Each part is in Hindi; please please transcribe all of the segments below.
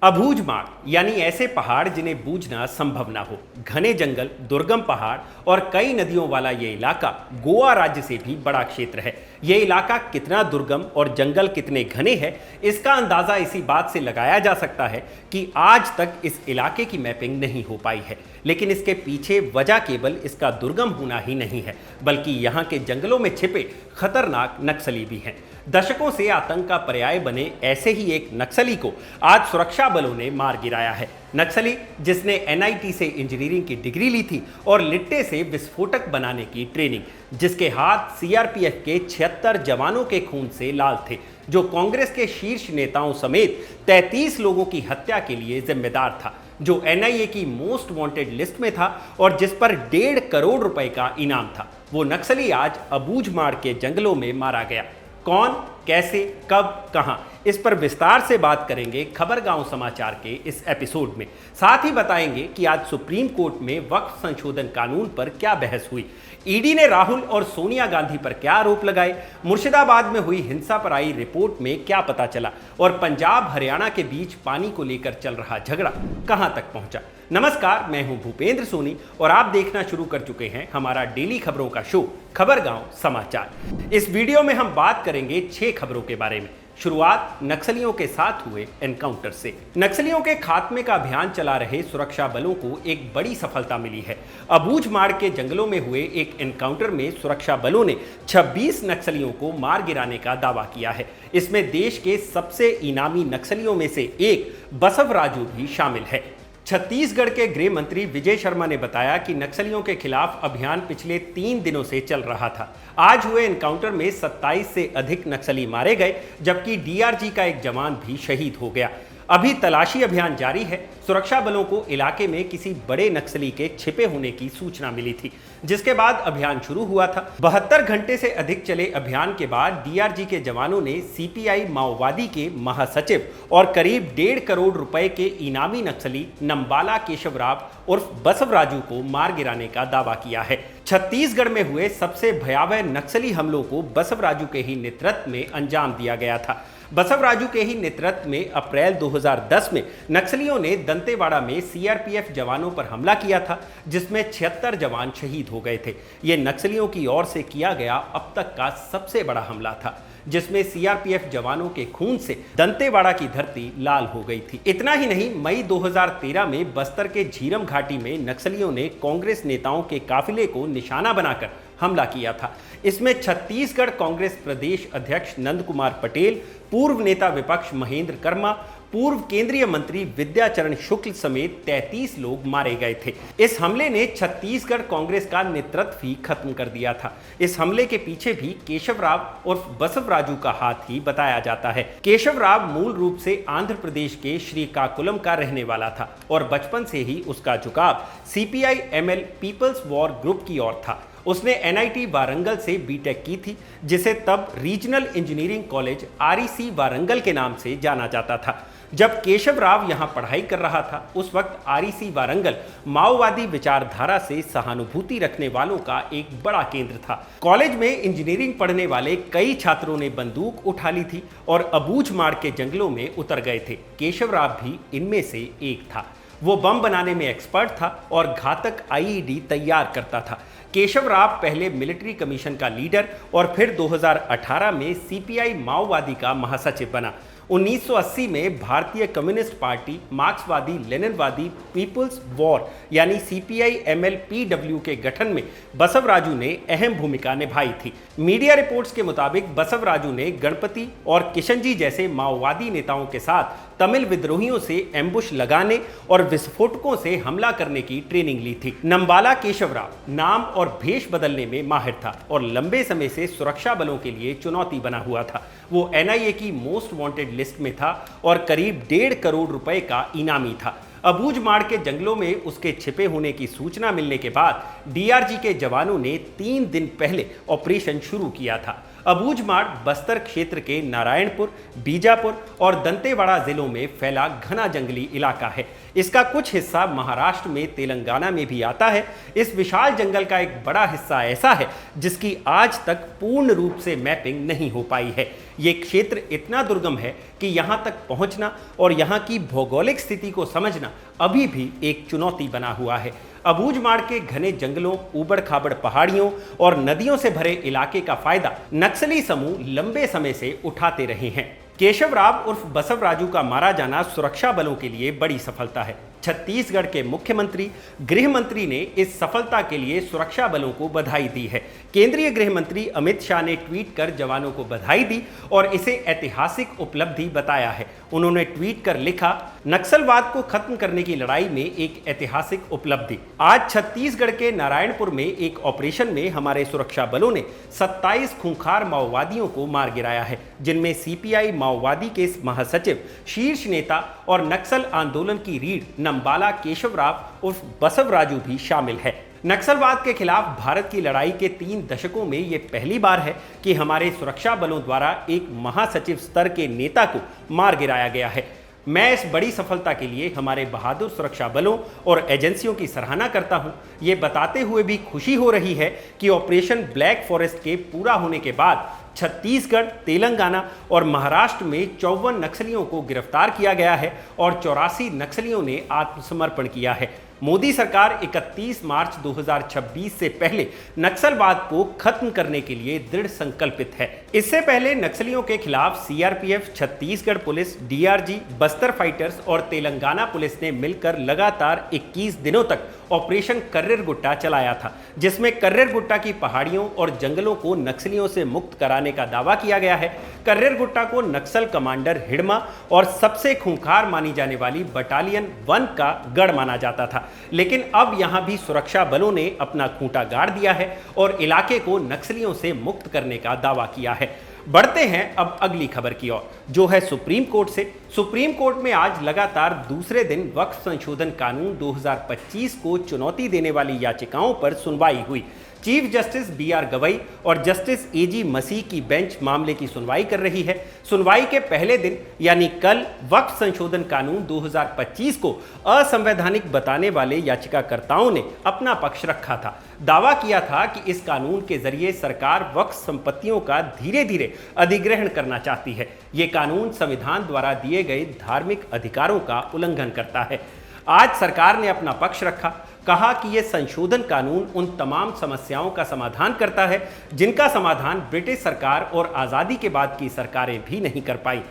अबूझमाड़ यानी ऐसे पहाड़ जिन्हें बूझना संभव ना हो। घने जंगल, दुर्गम पहाड़ और कई नदियों वाला ये इलाका गोवा राज्य से भी बड़ा क्षेत्र है। ये इलाका कितना दुर्गम और जंगल कितने घने हैं, इसका अंदाजा इसी बात से लगाया जा सकता है कि आज तक इस इलाके की मैपिंग नहीं हो पाई है। लेकिन इसके पीछे वजह केवल इसका दुर्गम होना ही नहीं है, बल्कि यहाँ के जंगलों में छिपे खतरनाक नक्सली भी हैं। दशकों से आतंक का पर्याय बने ऐसे ही एक नक्सली को आज सुरक्षा बलों ने मार गिराया है। नक्सली जिसने एनआईटी से इंजीनियरिंग की डिग्री ली थी और लिट्टे से विस्फोटक बनाने की ट्रेनिंग, जिसके हाथ सीआरपीएफ के 76 जवानों के खून से लाल थे, जो कांग्रेस के शीर्ष नेताओं समेत 33 लोगों की हत्या के लिए जिम्मेदार था, जो एनआईए की मोस्ट वांटेड लिस्ट में था और जिस पर 1.5 करोड़ रुपए का इनाम था। वो नक्सली आज अबूझमाड़ के जंगलों में मारा गया। कौन, कैसे, कब, कहां, इस पर विस्तार से बात करेंगे खबरगांव समाचार के इस एपिसोड में। साथ ही बताएंगे कि आज सुप्रीम कोर्ट में वक्फ संशोधन कानून पर क्या बहस हुई, ईडी ने राहुल और सोनिया गांधी पर क्या आरोप लगाए, मुर्शिदाबाद में हुई हिंसा पर आई रिपोर्ट में क्या पता चला और पंजाब हरियाणा के बीच पानी को लेकर चल रहा झगड़ा कहां तक पहुंचा। नमस्कार, मैं हूं भूपेंद्र सोनी और आप देखना शुरू कर चुके हैं हमारा डेली खबरों का शो खबरगांव समाचार। इस वीडियो में हम बात करेंगे 6 खबरों के बारे में। शुरुआत नक्सलियों के साथ हुए एनकाउंटर से। नक्सलियों के खात्मे का अभियान चला रहे सुरक्षा बलों को एक बड़ी सफलता मिली है। अबूझमाड़ के जंगलों में हुए एक एनकाउंटर में सुरक्षा बलों ने 26 नक्सलियों को मार गिराने का दावा किया है। इसमें देश के सबसे इनामी नक्सलियों में से एक बसवराजू भी शामिल है। छत्तीसगढ़ के गृह मंत्री विजय शर्मा ने बताया कि नक्सलियों के खिलाफ अभियान पिछले 3 दिनों से चल रहा था। आज हुए एनकाउंटर में 27 से अधिक नक्सली मारे गए, जबकि डीआरजी का एक जवान भी शहीद हो गया। अभी तलाशी अभियान जारी है। सुरक्षा बलों को इलाके में किसी बड़े नक्सली के छिपे होने की सूचना मिली थी, जिसके बाद अभियान शुरू हुआ था। 72 घंटे से अधिक चले अभियान के बाद डीआरजी के जवानों ने सीपीआई माओवादी के महासचिव और करीब 1.5 करोड़ रुपए के इनामी नक्सली नंबाला केशवराव उर्फ बसवराजू को मार गिराने का दावा किया है। छत्तीसगढ़ में हुए सबसे भयावह नक्सली हमलों को बसवराजू के ही नेतृत्व में अंजाम दिया गया था। बसवराजू के ही नेतृत्व में अप्रैल 2010 में नक्सलियों ने दंतेवाड़ा में सीआरपीएफ जवानों पर हमला किया था, जिसमें 76 जवान शहीद हो गए थे। ये नक्सलियों की ओर से किया गया अब तक का सबसे बड़ा हमला था, जिसमें सीआरपीएफ जवानों के खून से दंतेवाड़ा की धरती लाल हो गई थी। इतना ही नहीं, मई 2013 में बस्तर के झीरम घाटी में नक्सलियों ने कांग्रेस नेताओं के काफिले को निशाना बनाकर हमला किया था। इसमें छत्तीसगढ़ कांग्रेस प्रदेश अध्यक्ष नंद कुमार पटेल, पूर्व नेता विपक्ष महेंद्र कर्मा, पूर्व केंद्रीय मंत्री विद्याचरण शुक्ल समेत 33 लोग मारे गए थे। इस हमले ने छत्तीसगढ़ कांग्रेस का नेतृत्व ही खत्म कर दिया था। इस हमले के पीछे भी केशवराव उर्फ बसवराजू का हाथ ही बताया जाता है। केशवराव मूल रूप से आंध्र प्रदेश के श्रीकाकुलम का रहने वाला था और बचपन से ही उसका झुकाव सीपीआई एमएल पीपल्स वॉर ग्रुप की ओर था। उसने एनआईटी वारंगल से बीटेक की थी, जिसे तब regional engineering college REC Warangal के नाम से जाना जाता था। जब केशवराव यहां पढ़ाई कर रहा था, उस वक्त आरईसी वारंगल माओवादी विचारधारा से सहानुभूति रखने वालों का एक बड़ा केंद्र था। कॉलेज में इंजीनियरिंग पढ़ने वाले कई छात्रों ने बंदूक उठा ली थी और अबूझमाड़ के जंगलों में उतर गए थे। केशवराव भी इनमें से एक था। वो बम बनाने में एक्सपर्ट था और घातक आईईडी तैयार करता था। केशवराव पहले मिलिट्री कमीशन का लीडर और फिर 2018 में सीपीआई माओवादी का महासचिव बना। 1980 में भारतीय कम्युनिस्ट पार्टी मार्क्सवादी लेनिनवादी पीपल्स वॉर यानी सीपीआई एमएल पीडब्ल्यू के गठन में बसवराजू ने अहम भूमिका निभाई थी। मीडिया रिपोर्ट्स के मुताबिक बसवराजू ने गणपति और किशनजी जैसे माओवादी नेताओं के साथ तमिल विद्रोहियों से एम्बुश लगाने और विस्फोटकों से हमला करने की ट्रेनिंग ली थी। नंबाला केशवराव नाम और भेष बदलने में माहिर था और लंबे समय से सुरक्षा बलों के लिए चुनौती बना हुआ था। वो एनआईए की मोस्ट वांटेड लिस्ट में था और करीब 1.5 करोड़ रुपए का इनामी था। अबूझमाड़ के जंगलों में उसके छिपे होने की सूचना मिलने के बाद डीआरजी के जवानों ने 3 दिन पहले ऑपरेशन शुरू किया था। अबूझमाड़ बस्तर क्षेत्र के नारायणपुर, बीजापुर और दंतेवाड़ा जिलों में फैला घना जंगली इलाका है। इसका कुछ हिस्सा महाराष्ट्र में, तेलंगाना में भी आता है। इस विशाल जंगल का एक बड़ा हिस्सा ऐसा है जिसकी आज तक पूर्ण रूप से मैपिंग नहीं हो पाई है। ये क्षेत्र इतना दुर्गम है कि यहाँ तक पहुँचना और यहाँ की भौगोलिक स्थिति को समझना अभी भी एक चुनौती बना हुआ है। अबूझमाड़ के घने जंगलों, ऊबड़ खाबड़ पहाड़ियों और नदियों से भरे इलाके का फायदा नक्सली समूह लंबे समय से उठाते रहे हैं। केशवराव उर्फ बसवराजू का मारा जाना सुरक्षा बलों के लिए बड़ी सफलता है। छत्तीसगढ़ के मुख्यमंत्री, गृह मंत्री ने इस सफलता के लिए सुरक्षा बलों को बधाई दी है। केंद्रीय गृह मंत्री अमित शाह ने ट्वीट कर जवानों को बधाई दी और इसे ऐतिहासिक उपलब्धि बताया है। उन्होंने ट्वीट कर लिखा, नक्सलवाद को खत्म करने की लड़ाई में एक ऐतिहासिक उपलब्धि। आज छत्तीसगढ़ के नारायणपुर में एक ऑपरेशन में हमारे सुरक्षा बलों ने 27 खूंखार माओवादियों को मार गिराया है, जिनमें सीपीआई माओवादी के महासचिव, शीर्ष नेता और नक्सल आंदोलन की रीढ़ नंबाला केशवराव उर्फ बसवराजू भी शामिल है। नक्सलवाद के खिलाफ भारत की लड़ाई के 3 दशकों में यह पहली बार है कि हमारे सुरक्षा बलों द्वारा एक महासचिव स्तर के नेता को मार गिराया गया है। मैं इस बड़ी सफलता के लिए हमारे बहादुर सुरक्षा बलों और एजेंसियों की सराहना करता हूं। ये बताते हुए भी खुशी हो रही है कि ऑपरेशन ब्लैक फॉरेस्ट के पूरा होने के बाद छत्तीसगढ़, तेलंगाना और महाराष्ट्र में 54 नक्सलियों को गिरफ्तार किया गया है और 84 नक्सलियों ने आत्मसमर्पण किया है। मोदी सरकार 31 मार्च 2026 से पहले नक्सलवाद को खत्म करने के लिए दृढ़ संकल्पित है। इससे पहले नक्सलियों के खिलाफ CRPF, Chhattisgarh police, DRG, Bastar fighters और तेलंगाना पुलिस ने मिलकर लगातार 21 दिनों तक ऑपरेशन कर्रेर गुट्टा चलाया था, जिसमें कर्रेर गुट्टा की पहाड़ियों और जंगलों को नक्सलियों से मुक्त कराने का दावा किया गया है। कर्रेर गुट्टा को नक्सल कमांडर हिड़मा और सबसे खूंखार मानी जाने वाली बटालियन 1 का गढ़ माना जाता था, लेकिन अब यहां भी सुरक्षा बलों ने अपना खूंटा गाड़ दिया है और इलाके को नक्सलियों से मुक्त करने का दावा किया है। बढ़ते हैं अब अगली खबर की ओर, जो है सुप्रीम कोर्ट से। सुप्रीम कोर्ट में आज लगातार दूसरे दिन वक्फ संशोधन कानून 2025 को चुनौती देने वाली याचिकाओं पर सुनवाई हुई। चीफ जस्टिस बीआर गवई और जस्टिस एजी मसीह की बेंच मामले की सुनवाई कर रही है। सुनवाई के पहले दिन यानी कल वक्फ संशोधन कानून 2025 को असंवैधानिक बताने वाले याचिकाकर्ताओं ने अपना पक्ष रखा था। दावा किया था कि इस कानून के जरिए सरकार वक्फ संपत्तियों का धीरे धीरे अधिग्रहण करना चाहती है। ये कानून संविधान द्वारा दिए गए धार्मिक अधिकारों का उल्लंघन करता है। आज सरकार ने अपना पक्ष रखा, कहा कि यह संशोधन कानून उन तमाम समस्याओं का समाधान करता है जिनका समाधान ब्रिटिश सरकार और आज़ादी के बाद की सरकारें भी नहीं कर पाई।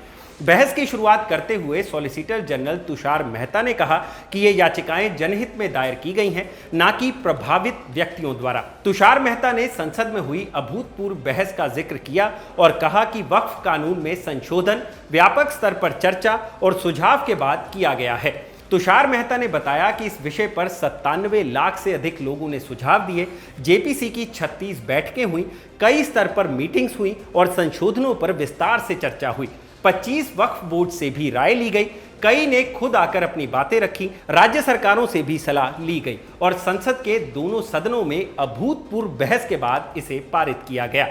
बहस की शुरुआत करते हुए सॉलिसिटर जनरल तुषार मेहता ने कहा कि ये याचिकाएं जनहित में दायर की गई हैं, ना कि प्रभावित व्यक्तियों द्वारा। तुषार मेहता ने संसद में हुई अभूतपूर्व बहस का जिक्र किया और कहा कि वक्फ कानून में संशोधन व्यापक स्तर पर चर्चा और सुझाव के बाद किया गया है। तुषार मेहता ने बताया कि इस विषय पर 97 लाख से अधिक लोगों ने सुझाव दिए। जेपीसी की 36 बैठकें हुई, कई स्तर पर मीटिंग्स हुई और संशोधनों पर विस्तार से चर्चा हुई। 25 वक्फ बोर्ड से भी राय ली गई, कई ने खुद आकर अपनी बातें रखी, राज्य सरकारों से भी सलाह ली गई और संसद के दोनों सदनों में अभूतपूर्व बहस के बाद इसे पारित किया गया।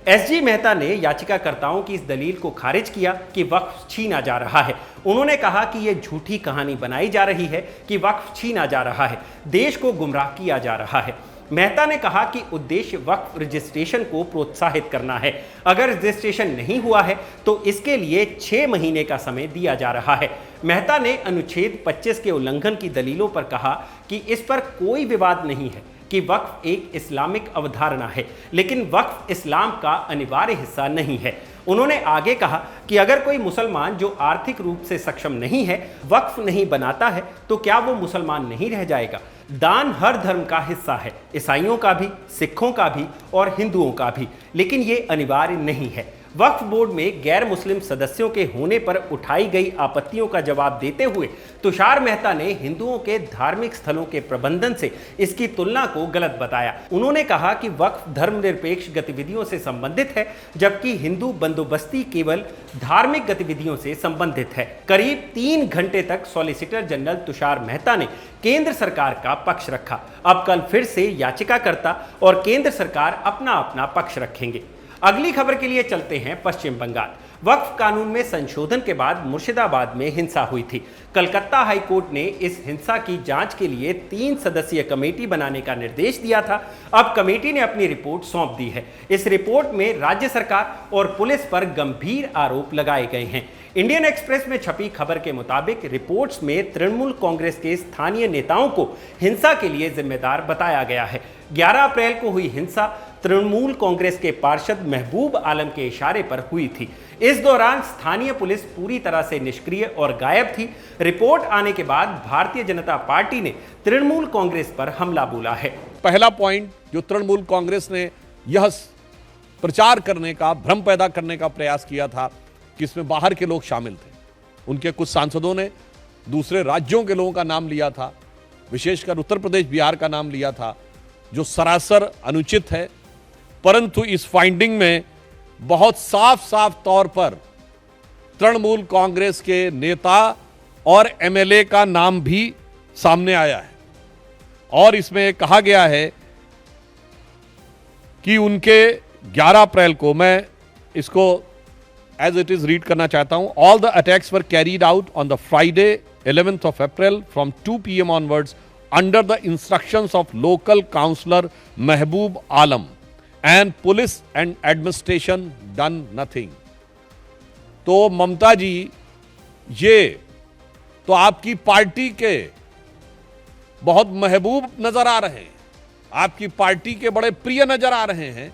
एसजी मेहता ने याचिकाकर्ताओं की इस दलील को खारिज किया कि वक्फ छीना जा रहा है। उन्होंने कहा कि यह झूठी कहानी बनाई जा रही है कि वक्फ छीना जा रहा है, देश को गुमराह किया जा रहा है। मेहता ने कहा कि उद्देश्य वक्फ रजिस्ट्रेशन को प्रोत्साहित करना है। अगर रजिस्ट्रेशन नहीं हुआ है तो इसके लिए 6 महीने का समय दिया जा रहा है। मेहता ने अनुच्छेद 25 के उल्लंघन की दलीलों पर कहा कि इस पर कोई विवाद नहीं है कि वक्फ एक इस्लामिक अवधारणा है, लेकिन वक्फ इस्लाम का अनिवार्य हिस्सा नहीं है। उन्होंने आगे कहा कि अगर कोई मुसलमान जो आर्थिक रूप से सक्षम नहीं है वक्फ नहीं बनाता है तो क्या वो मुसलमान नहीं रह जाएगा? दान हर धर्म का हिस्सा है, ईसाइयों का भी, सिखों का भी और हिंदुओं का भी, लेकिन ये अनिवार्य नहीं है। वक्फ बोर्ड में गैर मुस्लिम सदस्यों के होने पर उठाई गई आपत्तियों का जवाब देते हुए तुषार मेहता ने हिंदुओं के धार्मिक स्थलों के प्रबंधन से इसकी तुलना को गलत बताया। उन्होंने कहा कि वक्फ धर्मनिरपेक्ष गतिविधियों से संबंधित है, जबकि हिंदू बंदोबस्ती केवल धार्मिक गतिविधियों से संबंधित है। करीब 3 घंटे तक सॉलिसिटर जनरल तुषार मेहता ने केंद्र सरकार का पक्ष रखा। अब कल फिर से याचिकाकर्ता और केंद्र सरकार अपना अपना पक्ष रखेंगे। अगली खबर के लिए चलते हैं पश्चिम बंगाल। वक्फ कानून में संशोधन के बाद मुर्शिदाबाद में हिंसा हुई थी। कलकत्ता हाई कोर्ट ने इस हिंसा की जांच के लिए 3 सदस्यीय कमेटी बनाने का निर्देश दिया था। अब कमेटी ने अपनी रिपोर्ट सौंप दी है। इस रिपोर्ट में राज्य सरकार और पुलिस पर गंभीर आरोप लगाए गए हैं। इंडियन एक्सप्रेस में छपी खबर के मुताबिक रिपोर्ट्स में तृणमूल कांग्रेस के स्थानीय नेताओं को हिंसा के लिए जिम्मेदार बताया गया है। 11 अप्रैल को हुई हिंसा तृणमूल कांग्रेस के पार्षद महबूब आलम के इशारे पर हुई थी। इस दौरान स्थानीय पुलिस पूरी तरह से निष्क्रिय और गायब थी। रिपोर्ट आने के बाद भारतीय जनता पार्टी ने तृणमूल कांग्रेस पर हमला बोला है। पहला पॉइंट जो तृणमूल कांग्रेस ने यह प्रचार करने का, भ्रम पैदा करने का प्रयास किया था कि इसमें बाहर के लोग शामिल थे। उनके कुछ सांसदों ने दूसरे राज्यों के लोगों का नाम लिया था, विशेषकर उत्तर प्रदेश, बिहार का नाम लिया था, जो सरासर अनुचित है। परंतु इस फाइंडिंग में बहुत साफ साफ तौर पर तृणमूल कांग्रेस के नेता और एमएलए का नाम भी सामने आया है और इसमें कहा गया है कि उनके 11 अप्रैल को, मैं इसको एज इट इज रीड करना चाहता हूं, all the attacks were carried out on the Friday 11th of April from 2 PM onwards under the instructions of local councillor Mehboob Alam and police and administration done nothing। तो ममता जी, ये तो आपकी पार्टी के बहुत महबूब नजर आ रहे हैं, आपकी पार्टी के बड़े प्रिय नजर आ रहे हैं।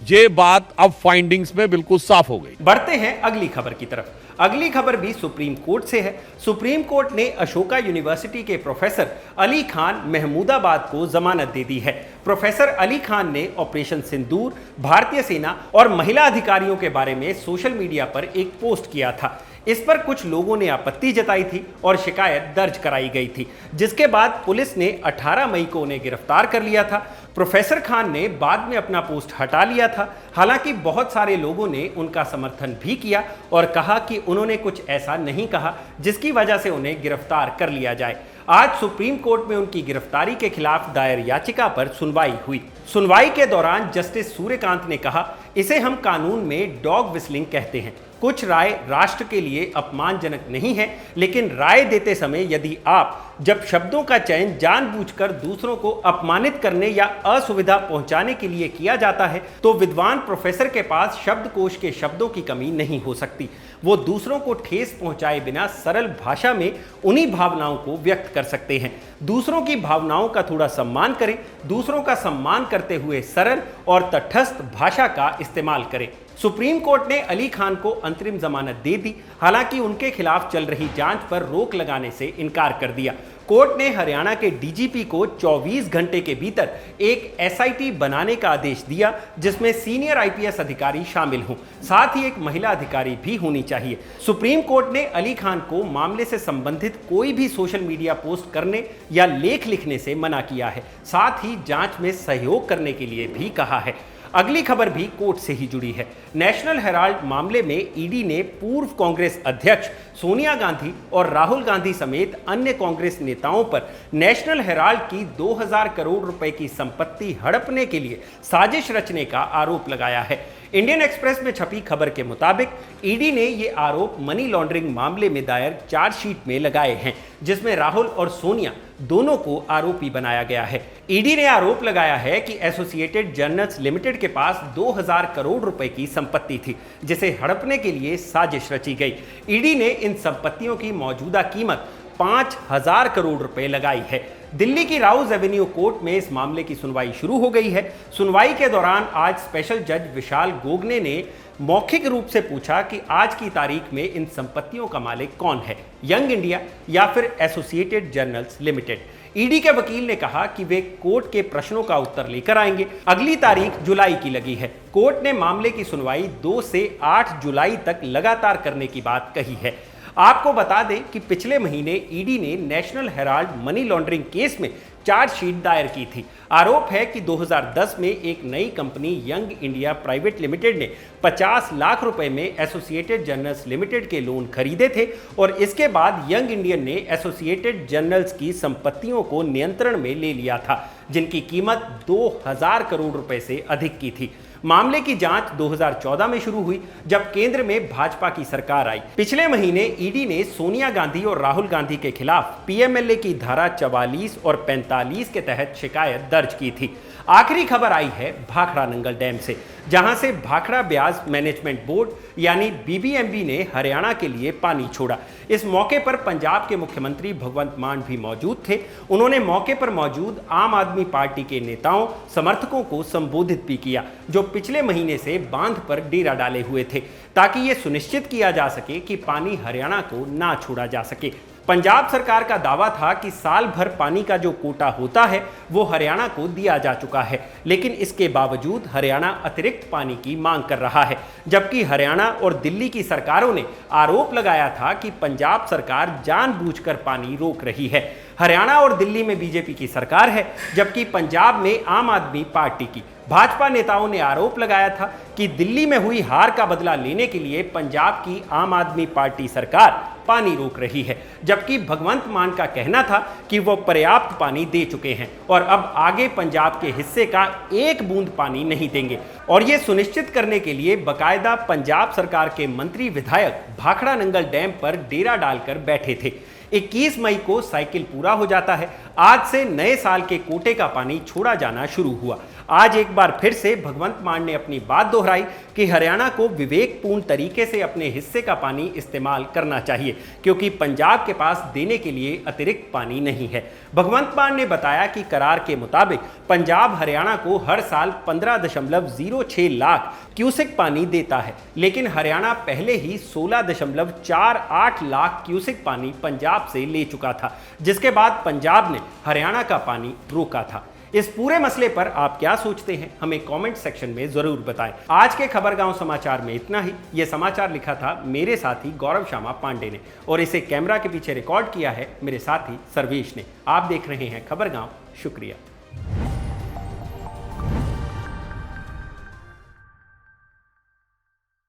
ये बात अब फाइंडिंग्स में बिल्कुल साफ हो गई। बढ़ते हैं अगली खबर की तरफ। अगली खबर भी सुप्रीम कोर्ट से है। सुप्रीम कोर्ट ने अशोका यूनिवर्सिटी के प्रोफेसर अली खान महमूदाबाद को जमानत दे दी है। प्रोफेसर अली खान ने ऑपरेशन सिंदूर, भारतीय सेना और महिला अधिकारियों के बारे में सोशल मीडिया पर एक पोस्ट किया था। इस पर कुछ लोगों ने आपत्ति जताई थी और शिकायत दर्ज कराई गई थी, जिसके बाद पुलिस ने 18 मई को उन्हें गिरफ्तार कर लिया था। प्रोफेसर खान ने बाद में अपना पोस्ट हटा लिया था। हालांकि बहुत सारे लोगों ने उनका समर्थन भी किया और कहा कि उन्होंने कुछ ऐसा नहीं कहा जिसकी वजह से उन्हें गिरफ्तार कर लिया जाए। आज सुप्रीम कोर्ट में उनकी गिरफ्तारी के खिलाफ दायर याचिका पर सुनवाई हुई। सुनवाई के दौरान जस्टिस सूर्यकांत ने कहा, इसे हम कानून में डॉग विस्लिंग कहते हैं। कुछ राय राष्ट्र के लिए अपमानजनक नहीं है, लेकिन राय देते समय यदि आप जब शब्दों का चयन जानबूझकर दूसरों को अपमानित करने या असुविधा पहुंचाने के लिए किया जाता है, तो विद्वान प्रोफेसर के पास शब्दकोश के शब्दों की कमी नहीं हो सकती। वो दूसरों को ठेस पहुंचाए बिना सरल भाषा में उन्हीं भावनाओं को व्यक्त कर सकते हैं। दूसरों की भावनाओं का थोड़ा सम्मान करें, दूसरों का सम्मान करते हुए सरल और तटस्थ भाषा का इस्तेमाल करें। सुप्रीम कोर्ट ने अली खान को अंतरिम जमानत दे दी। हालांकि उनके खिलाफ चल रही जांच पर रोक लगाने से इनकार कर दिया। कोर्ट ने हरियाणा के डीजीपी को 24 घंटे के भीतर एक एसआईटी बनाने का आदेश दिया, जिसमें सीनियर आईपीएस अधिकारी शामिल हों, साथ ही एक महिला अधिकारी भी होनी चाहिए। सुप्रीम कोर्ट ने अली खान को मामले से संबंधित कोई भी सोशल मीडिया पोस्ट करने या लेख लिखने से मना किया है, साथ ही जांच में सहयोग करने के लिए भी कहा है। अगली खबर भी कोर्ट से ही जुड़ी है। नेशनल हेराल्ड मामले में ईडी ने पूर्व कांग्रेस अध्यक्ष सोनिया गांधी और राहुल गांधी समेत अन्य कांग्रेस नेताओं पर नेशनल हेराल्ड की 2000 करोड़ रुपए की संपत्ति हड़पने के लिए साजिश रचने का आरोप लगाया है। इंडियन एक्सप्रेस में छपी खबर के मुताबिक ईडी ने ये आरोप मनी लॉन्ड्रिंग मामले में दायर चार्जशीट में लगाए हैं, जिसमें राहुल और सोनिया दोनों को आरोपी बनाया गया है। ईडी ने आरोप लगाया है कि एसोसिएटेड जर्नल्स लिमिटेड के पास 2000 करोड़ रुपए की संपत्ति थी, जिसे हड़पने के लिए साजिश रची गई। ईडी ने इन संपत्तियों की मौजूदा कीमत 5000 करोड़ रुपए लगाई है। दिल्ली की राउज एवेन्यू कोर्ट में इस मामले की सुनवाई शुरू हो गई है। सुनवाई के दौरान आज स्पेशल जज विशाल गोगने ने मौखिक रूप से पूछा कि आज की तारीख में इन संपत्तियों का मालिक कौन है, यंग इंडिया या फिर एसोसिएटेड जर्नल्स लिमिटेड। ईडी के वकील ने कहा कि वे कोर्ट के प्रश्नों का उत्तर लेकर आएंगे। अगली तारीख जुलाई की लगी है। कोर्ट ने मामले की सुनवाई 2 से 8 जुलाई तक लगातार करने की बात कही है। आपको बता दें कि पिछले महीने ईडी ने national Herald money laundering case में चार्जशीट दायर की थी। आरोप है कि 2010 में एक नई company young India private limited ने 50 लाख रुपए में एसोसिएटेड जर्नल्स लिमिटेड के लोन खरीदे थे और इसके बाद यंग इंडियन ने एसोसिएटेड जर्नल्स की संपत्तियों को नियंत्रण में ले लिया था, जिनकी कीमत 2000 करोड़ रुपए से अधिक की थी। मामले की जांच 2014 में शुरू हुई जब केंद्र में भाजपा की सरकार आई। पिछले महीने ईडी ने सोनिया गांधी और राहुल गांधी के खिलाफ पीएमएलए की धारा 44 और 45 के तहत शिकायत दर्ज की थी। आखिरी खबर आई है भाखड़ा नंगल डैम से, जहां से भाखड़ा ब्याज मैनेजमेंट बोर्ड यानी बीबीएमबी ने हरियाणा के लिए पानी छोड़ा। इस मौके पर पंजाब के मुख्यमंत्री भगवंत मान भी मौजूद थे। उन्होंने मौके पर मौजूद आम आदमी पार्टी के नेताओं समर्थकों को संबोधित भी किया, जो पिछले महीने से बांध पर डेरा डाले हुए थे, ताकि ये सुनिश्चित किया जा सके कि पानी हरियाणा को ना छोड़ा जा सके। पंजाब सरकार का दावा था कि साल भर पानी का जो कोटा होता है वो हरियाणा को दिया जा चुका है, लेकिन इसके बावजूद हरियाणा अतिरिक्त पानी की मांग कर रहा है। जबकि हरियाणा और दिल्ली की सरकारों ने आरोप लगाया था कि पंजाब सरकार जानबूझकर पानी रोक रही है। हरियाणा और दिल्ली में बीजेपी की सरकार है, जबकि पंजाब में आम आदमी पार्टी की। भाजपा नेताओं ने आरोप लगाया था कि दिल्ली में हुई हार का बदला लेने के लिए पंजाब की आम आदमी पार्टी सरकार पानी रोक रही है, जबकि भगवंत मान का कहना था कि वो पर्याप्त पानी दे चुके हैं और अब आगे पंजाब के हिस्से का एक बूंद पानी नहीं देंगे। और ये सुनिश्चित करने के लिए बकायदा पंजाब सरकार के मंत्री विधायक भाखड़ा नंगल डैम पर डेरा डालकर बैठे थे। 21 मई को साइकिल पूरा हो जाता है। आज से नए साल के कोटे का पानी छोड़ा जाना शुरू हुआ। आज एक बार फिर से भगवंत मान ने अपनी बात दोहराई कि हरियाणा को विवेकपूर्ण तरीके से अपने हिस्से का पानी इस्तेमाल करना चाहिए, क्योंकि पंजाब के पास देने के लिए अतिरिक्त पानी नहीं है। भगवंत मान ने बताया कि करार के मुताबिक पंजाब हरियाणा को हर साल 15.06 लाख क्यूसेक पानी देता है, लेकिन हरियाणा पहले ही 16.48 लाख क्यूसेक पानी पंजाब से ले चुका था, जिसके बाद पंजाब ने हरियाणा का पानी रोका था। इस पूरे मसले पर आप क्या सोचते हैं, हमें कमेंट सेक्शन में जरूर बताएं। आज के खबरगांव समाचार में इतना ही। यह समाचार लिखा था मेरे साथी गौरव श्यामा पांडे ने और इसे कैमरा के पीछे रिकॉर्ड किया है मेरे साथी सर्वेश ने। आप देख रहे हैं खबरगांव। शुक्रिया।